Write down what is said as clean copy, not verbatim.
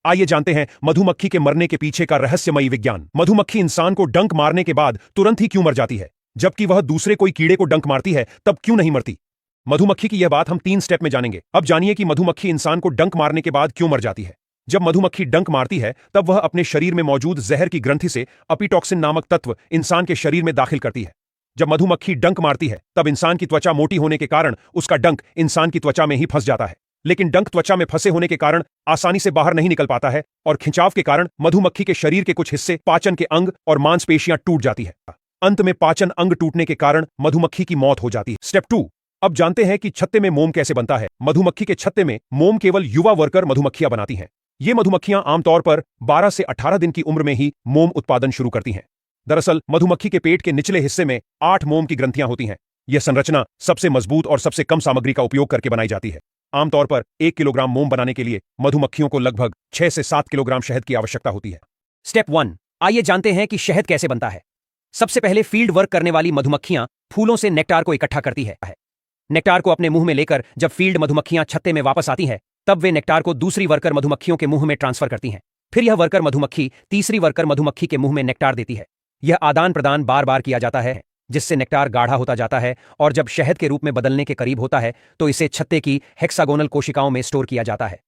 आइए जानते हैं मधुमक्खी के मरने के पीछे का रहस्यमयी विज्ञान। मधुमक्खी इंसान को डंक मारने के बाद तुरंत ही क्यों मर जाती है, जबकि वह दूसरे कोई कीड़े को डंक मारती है तब क्यों नहीं मरती? मधुमक्खी की यह बात हम 3 स्टेप में जानेंगे। अब जानिए कि मधुमक्खी इंसान को डंक मारने के बाद क्यों मर जाती है। जब मधुमक्खी डंक मारती है तब वह अपने शरीर में मौजूद जहर की ग्रंथि से अपिटॉक्सिन नामक तत्व इंसान के शरीर में दाखिल करती है। जब मधुमक्खी डंक मारती है तब इंसान की त्वचा मोटी होने के कारण उसका डंक इंसान की त्वचा में ही फंस जाता है। लेकिन डंक त्वचा में फंसे होने के कारण आसानी से बाहर नहीं निकल पाता है और खिंचाव के कारण मधुमक्खी के शरीर के कुछ हिस्से, पाचन के अंग और मांसपेशियां टूट जाती है। अंत में पाचन अंग टूटने के कारण मधुमक्खी की मौत हो जाती है। स्टेप 2। अब जानते हैं कि छत्ते में मोम कैसे बनता है। मधुमक्खी के छत्ते में मोम केवल युवा वर्कर मधुमक्खियां बनाती हैं। ये मधुमक्खियां आमतौर पर 12 से 18 दिन की उम्र में ही मोम उत्पादन शुरू करती हैं। दरअसल मधुमक्खी के पेट के निचले हिस्से में 8 मोम की ग्रंथियां होती हैं। यह संरचना सबसे मजबूत और सबसे कम सामग्री का उपयोग करके बनाई जाती है। आमतौर पर 1 किलोग्राम मोम बनाने के लिए मधुमक्खियों को लगभग 6 से 7 किलोग्राम शहद की आवश्यकता होती है। स्टेप 1। आइए जानते हैं कि शहद कैसे बनता है। सबसे पहले फील्ड वर्क करने वाली मधुमक्खियां फूलों से नेक्टार को इकट्ठा करती है। नेक्टार को अपने मुंह में लेकर जब फील्ड मधुमक्खियां छत्ते में वापस आती हैं, तब वे नेक्टार को दूसरी वर्कर मधुमक्खियों के मुंह में ट्रांसफर करती हैं। फिर यह वर्कर मधुमक्खी तीसरी वर्कर मधुमक्खी के मुंह में नेक्टार देती है। यह आदान प्रदान बार बार किया जाता है, जिससे नेक्टार गाढ़ा होता जाता है और जब शहद के रूप में बदलने के करीब होता है तो इसे छत्ते की हेक्सागोनल कोशिकाओं में स्टोर किया जाता है।